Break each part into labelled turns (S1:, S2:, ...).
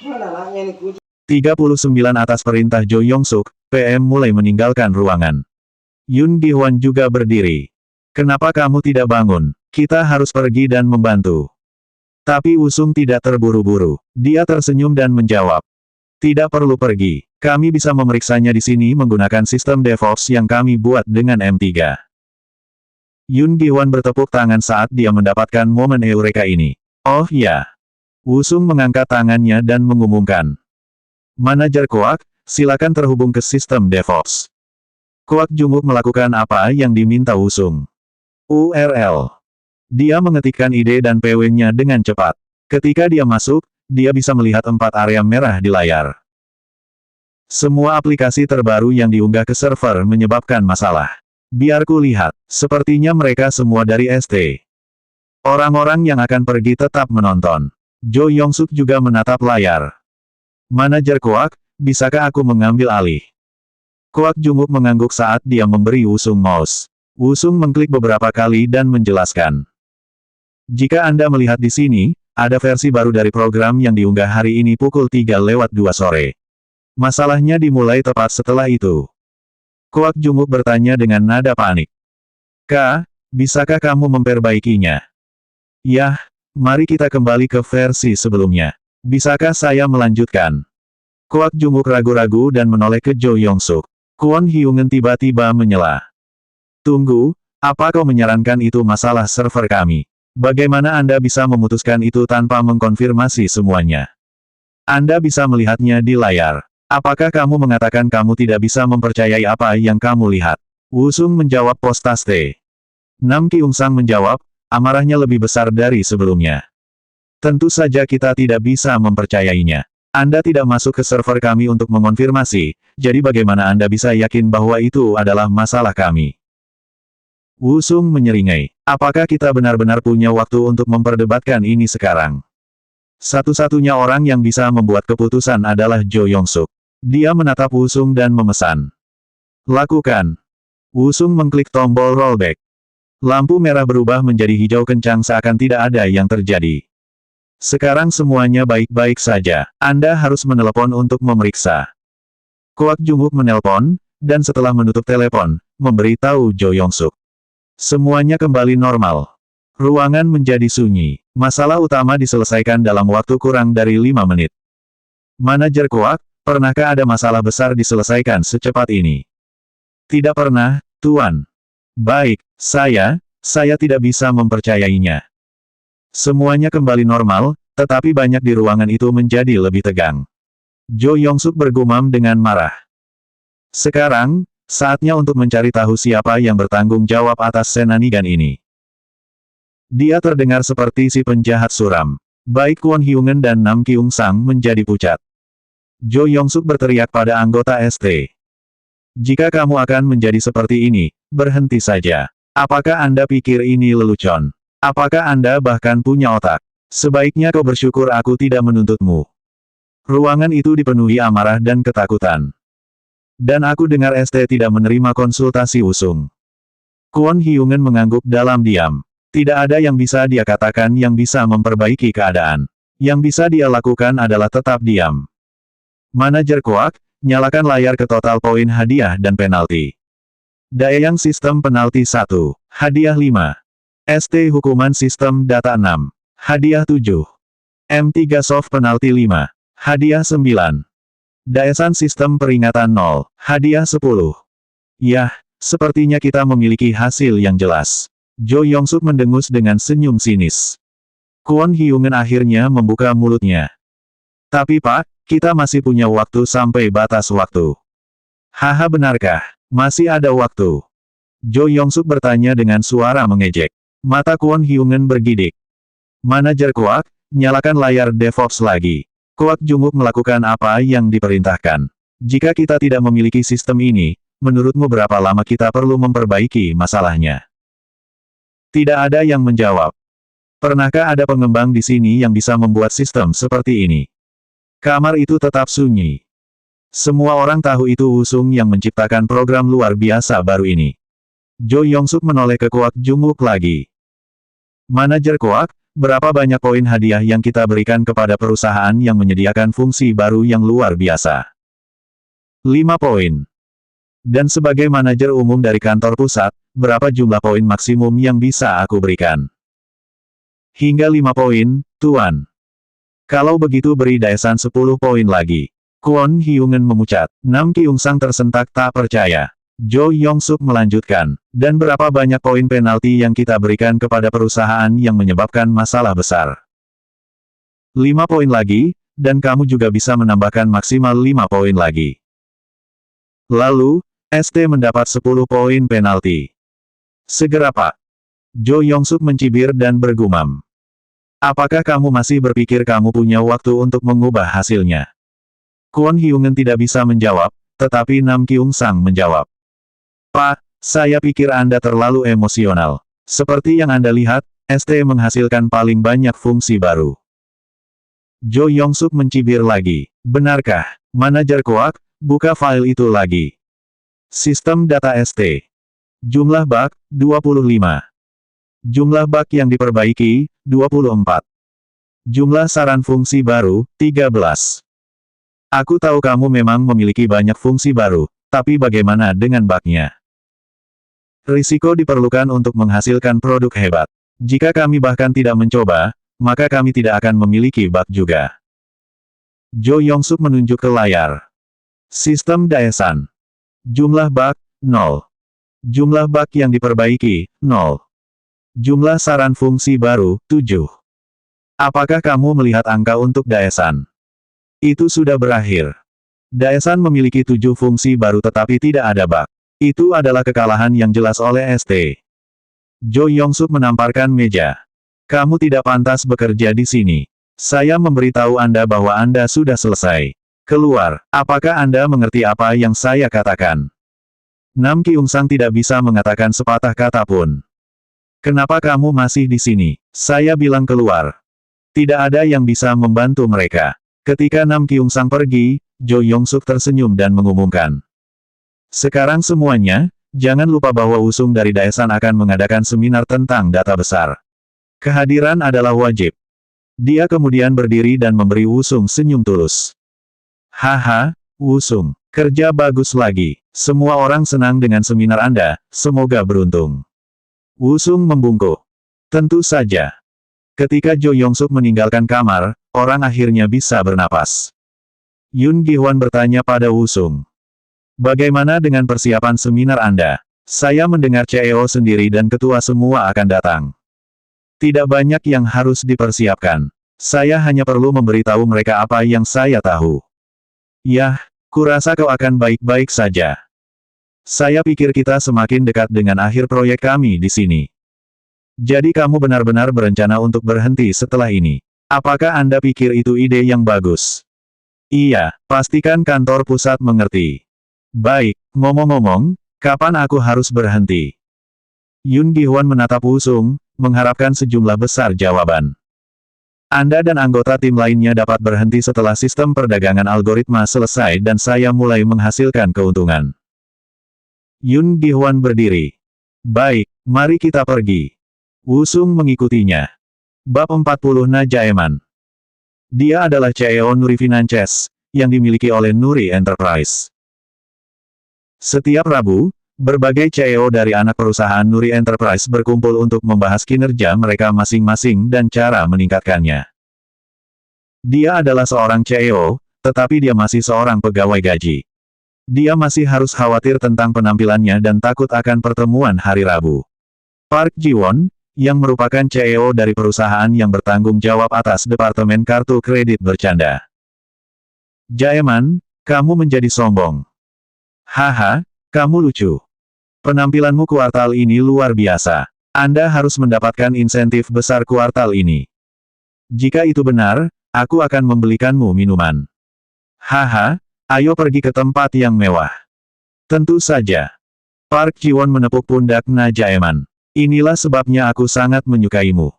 S1: 39 atas perintah Jo Yong-suk, PM mulai meninggalkan ruangan. Yun Gi-hwan juga berdiri. Kenapa kamu tidak bangun? Kita harus pergi dan membantu. Tapi Wusung tidak terburu-buru. Dia tersenyum dan menjawab. Tidak perlu pergi. Kami bisa memeriksanya di sini menggunakan sistem DevOps yang kami buat dengan M3. Yun Gi-hwan bertepuk tangan saat dia mendapatkan momen eureka ini. Oh ya. Wusung mengangkat tangannya dan mengumumkan. Manajer Kwak, silakan terhubung ke sistem DevOps. Kwak Junguk melakukan apa yang diminta Wusung. URL. Dia mengetikkan ide dan PW-nya dengan cepat. Ketika dia masuk, dia bisa melihat 4 area merah di layar. Semua aplikasi terbaru yang diunggah ke server menyebabkan masalah. Biar ku lihat, sepertinya mereka semua dari ST. Orang-orang yang akan pergi tetap menonton. Jo Yong-suk juga menatap layar. Manajer Kwak, bisakah aku mengambil alih? Kwak Junguk mengangguk saat dia memberi Wusung mouse. Wusung mengklik beberapa kali dan menjelaskan. Jika Anda melihat di sini, ada versi baru dari program yang diunggah hari ini pukul 3:02 sore. Masalahnya dimulai tepat setelah itu. Kwak Junguk bertanya dengan nada panik. Kak, bisakah kamu memperbaikinya? Yah, mari kita kembali ke versi sebelumnya. Bisakah saya melanjutkan? Kwak Junguk ragu-ragu dan menoleh ke Jo Yong-suk. Kwon Hyungen tiba-tiba menyela. Tunggu, apa kau menyarankan itu masalah server kami? Bagaimana Anda bisa memutuskan itu tanpa mengkonfirmasi semuanya? Anda bisa melihatnya di layar. Apakah kamu mengatakan kamu tidak bisa mempercayai apa yang kamu lihat? Wusung menjawab postaste. Nam Kyung-sang menjawab, amarahnya lebih besar dari sebelumnya. Tentu saja kita tidak bisa mempercayainya. Anda tidak masuk ke server kami untuk mengonfirmasi, jadi bagaimana Anda bisa yakin bahwa itu adalah masalah kami? Wusung menyeringai. Apakah kita benar-benar punya waktu untuk memperdebatkan ini sekarang? Satu-satunya orang yang bisa membuat keputusan adalah Jo Yong-suk. Dia menatap Wusung dan memesan. Lakukan. Wusung mengklik tombol rollback. Lampu merah berubah menjadi hijau kencang seakan tidak ada yang terjadi. Sekarang semuanya baik-baik saja. Anda harus menelepon untuk memeriksa. Kwak Junguk menelpon, dan setelah menutup telepon, memberitahu Jo Yong-suk. Semuanya kembali normal. Ruangan menjadi sunyi. Masalah utama diselesaikan dalam waktu kurang dari 5 menit. Manajer Kwak, pernahkah ada masalah besar diselesaikan secepat ini? Tidak pernah, Tuan. Baik, saya tidak bisa mempercayainya. Semuanya kembali normal, tetapi banyak di ruangan itu menjadi lebih tegang. Jo Yong-suk bergumam dengan marah. Sekarang, saatnya untuk mencari tahu siapa yang bertanggung jawab atas senanigan ini. Dia terdengar seperti si penjahat suram. Baik Kwon Hyungen dan Nam Kyung-sang menjadi pucat. Jo Yong-suk berteriak pada anggota ST. Jika kamu akan menjadi seperti ini, berhenti saja. Apakah Anda pikir ini lelucon? Apakah Anda bahkan punya otak? Sebaiknya kau bersyukur aku tidak menuntutmu. Ruangan itu dipenuhi amarah dan ketakutan. Dan aku dengar ST tidak menerima konsultasi Wusung. Kwon Hyungen mengangguk dalam diam. Tidak ada yang bisa dia katakan yang bisa memperbaiki keadaan. Yang bisa dia lakukan adalah tetap diam. Manajer Kwak, nyalakan layar ke total poin hadiah dan penalti. Dayang sistem penalti 1, hadiah 5. ST hukuman sistem data 6. Hadiah 7. M3 soft penalti 5. Hadiah 9. Daesan sistem peringatan 0. Hadiah 10. Yah, sepertinya kita memiliki hasil yang jelas. Jo Yong-suk mendengus dengan senyum sinis. Kwon Hyungen akhirnya membuka mulutnya. Tapi Pak, kita masih punya waktu sampai batas waktu. Haha benarkah? Masih ada waktu? Jo Yong-suk bertanya dengan suara mengejek. Mata Kwon Hyungen bergidik. Manajer Kwak, nyalakan layar DevOps lagi. Kwak Junguk melakukan apa yang diperintahkan. Jika kita tidak memiliki sistem ini, menurutmu berapa lama kita perlu memperbaiki masalahnya? Tidak ada yang menjawab. Pernahkah ada pengembang di sini yang bisa membuat sistem seperti ini? Kamar itu tetap sunyi. Semua orang tahu itu Wusung yang menciptakan program luar biasa baru ini. Jo Yong-suk menoleh ke Kwak Junguk lagi. Manajer Kwak, berapa banyak poin hadiah yang kita berikan kepada perusahaan yang menyediakan fungsi baru yang luar biasa? 5 poin. Dan sebagai manajer umum dari kantor pusat, berapa jumlah poin maksimum yang bisa aku berikan? Hingga 5 poin, Tuan. Kalau begitu beri Daesan 10 poin lagi. Kwon Hyungen memucat. Nam Kyungsang tersentak tak percaya. Jo Yongsuk melanjutkan. Dan berapa banyak poin penalti yang kita berikan kepada perusahaan yang menyebabkan masalah besar? 5 poin lagi, dan kamu juga bisa menambahkan maksimal 5 poin lagi. Lalu, ST mendapat 10 poin penalti. Segera Pak. Jo Yongsuk mencibir dan bergumam. Apakah kamu masih berpikir kamu punya waktu untuk mengubah hasilnya? Kwon Hyungen tidak bisa menjawab, tetapi Nam Kyungsang menjawab. Pak, saya pikir Anda terlalu emosional. Seperti yang Anda lihat, ST menghasilkan paling banyak fungsi baru. Jo Yongsuk mencibir lagi. Benarkah? Manajer Kwak, buka file itu lagi. Sistem data ST. Jumlah bug, 25. Jumlah bug yang diperbaiki, 24. Jumlah saran fungsi baru, 13. Aku tahu kamu memang memiliki banyak fungsi baru, tapi bagaimana dengan bug-nya? Risiko diperlukan untuk menghasilkan produk hebat. Jika kami bahkan tidak mencoba, maka kami tidak akan memiliki bug juga. Jo Yongsuk menunjuk ke layar. Sistem Daesan. Jumlah bug, 0. Jumlah bug yang diperbaiki, 0. Jumlah saran fungsi baru, 7. Apakah kamu melihat angka untuk Daesan? Itu sudah berakhir. Daesan memiliki 7 fungsi baru tetapi tidak ada bug. Itu adalah kekalahan yang jelas oleh ST. Jo Yongsuk menamparkan meja. Kamu tidak pantas bekerja di sini. Saya memberitahu Anda bahwa Anda sudah selesai. Keluar. Apakah Anda mengerti apa yang saya katakan? Nam Kyungsang tidak bisa mengatakan sepatah kata pun. Kenapa kamu masih di sini? Saya bilang keluar. Tidak ada yang bisa membantu mereka. Ketika Nam Kyungsang pergi, Jo Yongsuk tersenyum dan mengumumkan. Sekarang semuanya, jangan lupa bahwa Wusung dari Daesan akan mengadakan seminar tentang data besar. Kehadiran adalah wajib. Dia kemudian berdiri dan memberi Wusung senyum tulus. Haha, Wusung, kerja bagus lagi. Semua orang senang dengan seminar Anda, semoga beruntung. Wusung membungkuk. Tentu saja. Ketika Jo Yongsuk meninggalkan kamar, orang akhirnya bisa bernapas. Yun Gihwan bertanya pada Wusung. Bagaimana dengan persiapan seminar Anda? Saya mendengar CEO sendiri dan ketua semua akan datang. Tidak banyak yang harus dipersiapkan. Saya hanya perlu memberitahu mereka apa yang saya tahu. Yah, kurasa kau akan baik-baik saja. Saya pikir kita semakin dekat dengan akhir proyek kami di sini. Jadi kamu benar-benar berencana untuk berhenti setelah ini. Apakah Anda pikir itu ide yang bagus? Iya, pastikan kantor pusat mengerti. Baik, ngomong-ngomong, kapan aku harus berhenti? Yun Gihwan menatap Wusung, mengharapkan sejumlah besar jawaban. Anda dan anggota tim lainnya dapat berhenti setelah sistem perdagangan algoritma selesai dan saya mulai menghasilkan keuntungan. Yun Gihwan berdiri. Baik, mari kita pergi. Wusung mengikutinya. Bab 40 Na Jaeman. Dia adalah CEO Nuri Finances, yang dimiliki oleh Nuri Enterprise. Setiap Rabu, berbagai CEO dari anak perusahaan Nuri Enterprise berkumpul untuk membahas kinerja mereka masing-masing dan cara meningkatkannya. Dia adalah seorang CEO, tetapi dia masih seorang pegawai gaji. Dia masih harus khawatir tentang penampilannya dan takut akan pertemuan hari Rabu. Park Ji-won, yang merupakan CEO dari perusahaan yang bertanggung jawab atas Departemen Kartu Kredit bercanda. Jaeman, kamu menjadi sombong. Haha, kamu lucu. Penampilanmu kuartal ini luar biasa. Anda harus mendapatkan insentif besar kuartal ini. Jika itu benar, aku akan membelikanmu minuman. Haha, ayo pergi ke tempat yang mewah. Tentu saja. Park Ji-won menepuk pundak Na Jaeman. Inilah sebabnya aku sangat menyukaimu.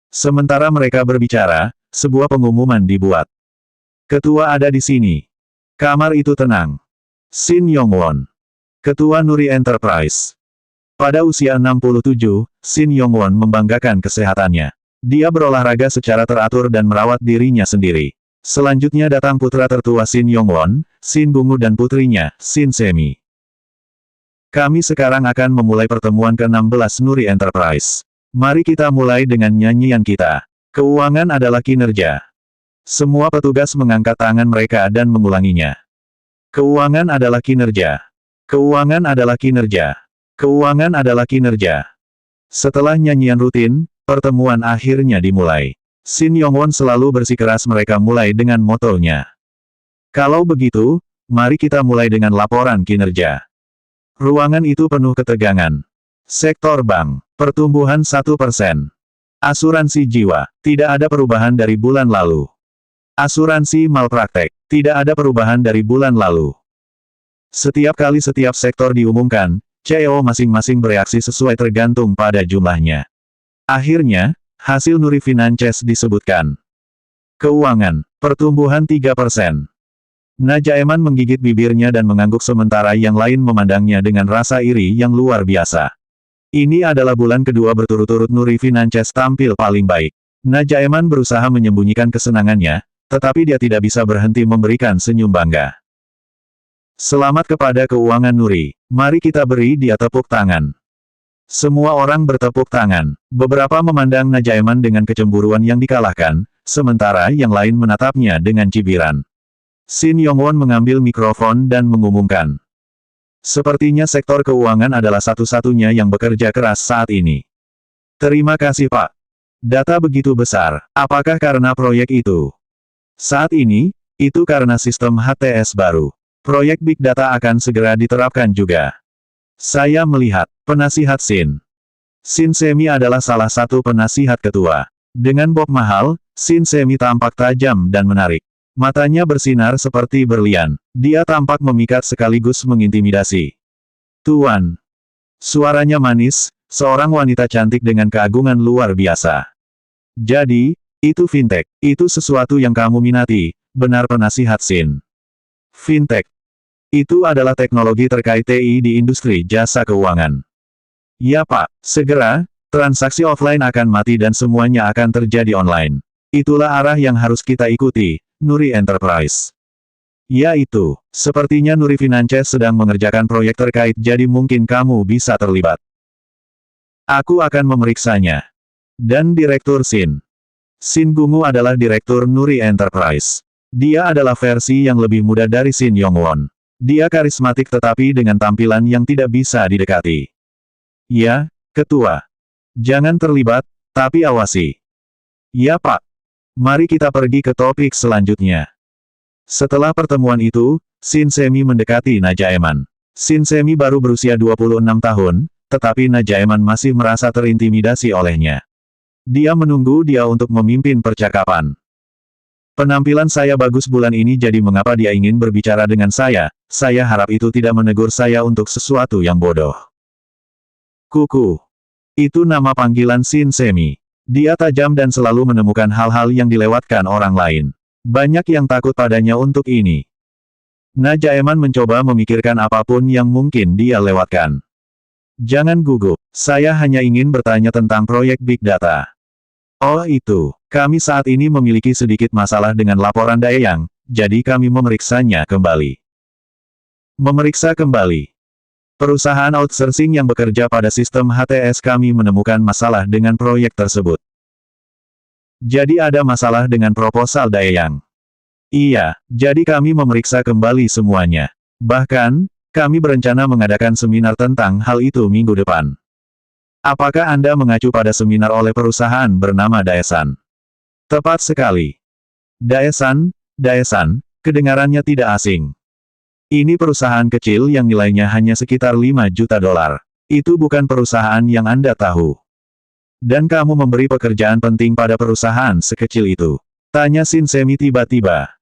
S1: Sementara mereka berbicara, sebuah pengumuman dibuat. Ketua ada di sini. Kamar itu tenang. Shin Yong-won. Ketua Nuri Enterprise. Pada usia 67, Shin Yong-won membanggakan kesehatannya. Dia berolahraga secara teratur dan merawat dirinya sendiri. Selanjutnya datang putra tertua Shin Yongwon, Shin Gungu dan putrinya, Shin Semi. Kami sekarang akan memulai pertemuan ke-16 Nuri Enterprise. Mari kita mulai dengan nyanyian kita. Keuangan adalah kinerja. Semua petugas mengangkat tangan mereka dan mengulanginya. Keuangan adalah kinerja. Keuangan adalah kinerja. Keuangan adalah kinerja. Setelah nyanyian rutin, pertemuan akhirnya dimulai. Shin Yongwon selalu bersikeras mereka mulai dengan motonya. Kalau begitu, mari kita mulai dengan laporan kinerja. Ruangan itu penuh ketegangan. Sektor bank, pertumbuhan 1%. Asuransi jiwa, tidak ada perubahan dari bulan lalu. Asuransi malpraktek, tidak ada perubahan dari bulan lalu. Setiap kali setiap sektor diumumkan, CEO masing-masing bereaksi sesuai tergantung pada jumlahnya. Akhirnya, hasil Nuri Finances disebutkan. Keuangan, pertumbuhan 3%. Najaeman menggigit bibirnya dan mengangguk sementara yang lain memandangnya dengan rasa iri yang luar biasa. Ini adalah bulan kedua berturut-turut Nuri Finances tampil paling baik. Najaeman berusaha menyembunyikan kesenangannya, tetapi dia tidak bisa berhenti memberikan senyum bangga. Selamat kepada keuangan Nuri. Mari kita beri dia tepuk tangan. Semua orang bertepuk tangan. Beberapa memandang Najaeman dengan kecemburuan yang dikalahkan, sementara yang lain menatapnya dengan cibiran. Shin Yongwon mengambil mikrofon dan mengumumkan. Sepertinya sektor keuangan adalah satu-satunya yang bekerja keras saat ini. Terima kasih Pak. Data begitu besar. Apakah karena proyek itu? Saat ini, itu karena sistem HTS baru. Proyek Big Data akan segera diterapkan juga. Saya melihat, penasihat Shin. Shin Semi adalah salah satu penasihat ketua. Dengan bob mahal, Shin Semi tampak tajam dan menarik. Matanya bersinar seperti berlian. Dia tampak memikat sekaligus mengintimidasi. Tuan. Suaranya manis, seorang wanita cantik dengan keagungan luar biasa. Jadi, itu fintech. Itu sesuatu yang kamu minati, benar penasihat Shin. Fintech. Itu adalah teknologi terkait TI di industri jasa keuangan. Ya Pak, segera, transaksi offline akan mati dan semuanya akan terjadi online. Itulah arah yang harus kita ikuti, Nuri Enterprise. Ya itu, sepertinya Nuri Finances sedang mengerjakan proyek terkait jadi mungkin kamu bisa terlibat. Aku akan memeriksanya. Dan Direktur Shin. Shin Gungu adalah Direktur Nuri Enterprise. Dia adalah versi yang lebih muda dari Shin Yongwon. Dia karismatik tetapi dengan tampilan yang tidak bisa didekati. Ya, Ketua. Jangan terlibat, tapi awasi. Ya Pak. Mari kita pergi ke topik selanjutnya. Setelah pertemuan itu, Shin Semi mendekati Najaeman. Shin Semi baru berusia 26 tahun, tetapi Najaeman masih merasa terintimidasi olehnya. Dia menunggu dia untuk memimpin percakapan. Penampilan saya bagus bulan ini jadi mengapa dia ingin berbicara dengan saya harap itu tidak menegur saya untuk sesuatu yang bodoh. Kuku. Itu nama panggilan Shin Semi. Dia tajam dan selalu menemukan hal-hal yang dilewatkan orang lain. Banyak yang takut padanya untuk ini. Najaeman mencoba memikirkan apapun yang mungkin dia lewatkan. Jangan gugup, saya hanya ingin bertanya tentang proyek Big Data. Oh itu, kami saat ini memiliki sedikit masalah dengan laporan Daeyang, jadi kami memeriksanya kembali. Memeriksa kembali. Perusahaan outsourcing yang bekerja pada sistem HTS kami menemukan masalah dengan proyek tersebut. Jadi ada masalah dengan proposal Daeyang. Iya, jadi kami memeriksa kembali semuanya. Bahkan, kami berencana mengadakan seminar tentang hal itu minggu depan. Apakah Anda mengacu pada seminar oleh perusahaan bernama Daesan? Tepat sekali. Daesan, kedengarannya tidak asing. Ini perusahaan kecil yang nilainya hanya sekitar 5 juta dolar. Itu bukan perusahaan yang Anda tahu. Dan kamu memberi pekerjaan penting pada perusahaan sekecil itu. Tanya Shin Semi tiba-tiba.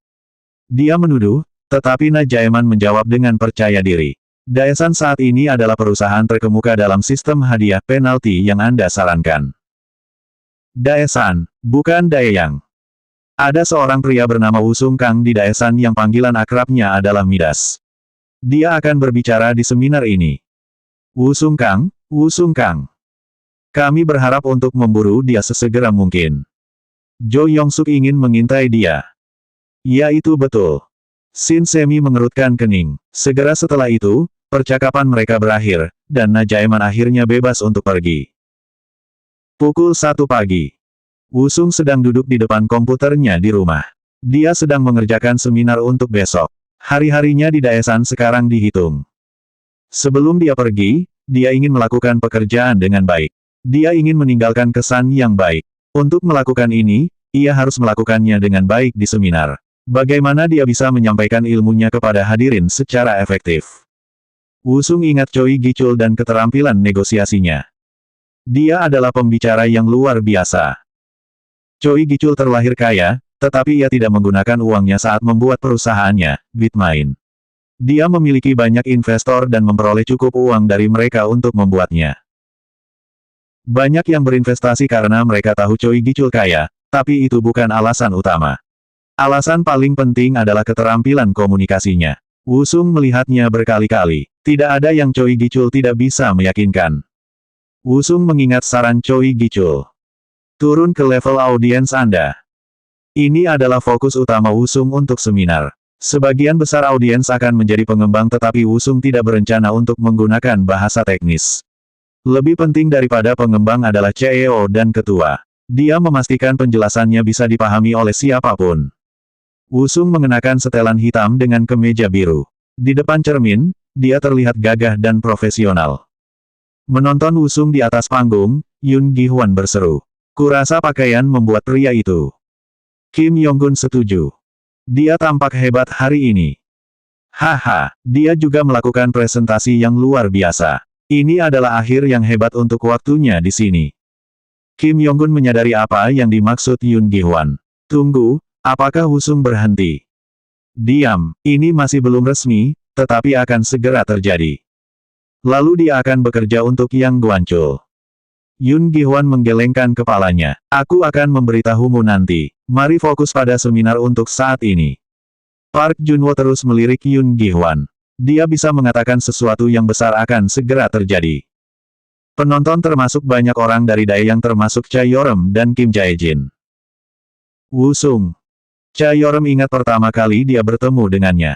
S1: Dia menuduh, tetapi Najaeman menjawab dengan percaya diri. Daesan saat ini adalah perusahaan terkemuka dalam sistem hadiah penalti yang Anda sarankan. Daesan, bukan Daeyang. Ada seorang pria bernama Wu Sung Kang di Daesan yang panggilan akrabnya adalah Midas. Dia akan berbicara di seminar ini. Wu Sung Kang. Kami berharap untuk memburu dia sesegera mungkin. Jo Yongsuk ingin mengintai dia. Ya itu betul. Shin Semi mengerutkan kening. Segera setelah itu, percakapan mereka berakhir, dan Na Jaeman akhirnya bebas untuk pergi. Pukul 1 pagi. Wusung sedang duduk di depan komputernya di rumah. Dia sedang mengerjakan seminar untuk besok. Hari-harinya di Daesan sekarang dihitung. Sebelum dia pergi, dia ingin melakukan pekerjaan dengan baik. Dia ingin meninggalkan kesan yang baik. Untuk melakukan ini, ia harus melakukannya dengan baik di seminar. Bagaimana dia bisa menyampaikan ilmunya kepada hadirin secara efektif? Wusung ingat Choi Gichul dan keterampilan negosiasinya. Dia adalah pembicara yang luar biasa. Choi Gichul terlahir kaya, tetapi ia tidak menggunakan uangnya saat membuat perusahaannya, Bitmain. Dia memiliki banyak investor dan memperoleh cukup uang dari mereka untuk membuatnya. Banyak yang berinvestasi karena mereka tahu Choi Gichul kaya, tapi itu bukan alasan utama. Alasan paling penting adalah keterampilan komunikasinya. Wusung melihatnya berkali-kali. Tidak ada yang Choi Gichul tidak bisa meyakinkan. Wusung mengingat saran Choi Gichul. Turun ke level audiens Anda. Ini adalah fokus utama Wusung untuk seminar. Sebagian besar audiens akan menjadi pengembang tetapi Wusung tidak berencana untuk menggunakan bahasa teknis. Lebih penting daripada pengembang adalah CEO dan ketua. Dia memastikan penjelasannya bisa dipahami oleh siapapun. Wusung mengenakan setelan hitam dengan kemeja biru. Di depan cermin, dia terlihat gagah dan profesional. Menonton Wusung di atas panggung, Yoon Gi-hwan berseru. Kurasa pakaian membuat pria itu. Kim Yong-gun setuju. Dia tampak hebat hari ini. Haha, dia juga melakukan presentasi yang luar biasa. Ini adalah akhir yang hebat untuk waktunya di sini. Kim Yong-gun menyadari apa yang dimaksud Yoon Gi-hwan. Tunggu, apakah Wusung berhenti? Diam, ini masih belum resmi, tetapi akan segera terjadi. Lalu dia akan bekerja untuk Yang Guancul. Yoon Gi-hwan menggelengkan kepalanya. Aku akan memberitahumu nanti. Mari fokus pada seminar untuk saat ini. Park Junwo terus melirik Yoon Gi-hwan. Dia bisa mengatakan sesuatu yang besar akan segera terjadi. Penonton termasuk banyak orang dari Daeyang termasuk Cha Yorem dan Kim Jae-jin. Wusung. Cha Yorem ingat pertama kali dia bertemu dengannya.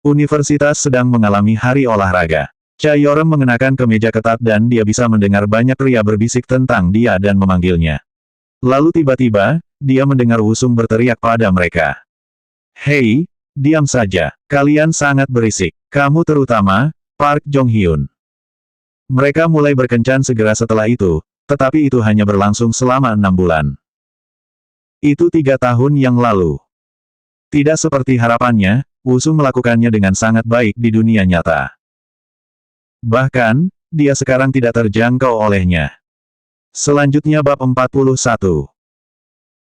S1: Universitas sedang mengalami hari olahraga. Cha Yorem mengenakan kemeja ketat dan dia bisa mendengar banyak pria berbisik tentang dia dan memanggilnya. Lalu tiba-tiba, dia mendengar Wusung berteriak pada mereka. Hei, diam saja, kalian sangat berisik. Kamu terutama, Park Jong-hyun. Mereka mulai berkencan segera setelah itu, tetapi itu hanya berlangsung selama 6 bulan. Itu 3 tahun yang lalu. Tidak seperti harapannya, Wusung melakukannya dengan sangat baik di dunia nyata. Bahkan, dia sekarang tidak terjangkau olehnya. Selanjutnya bab 41.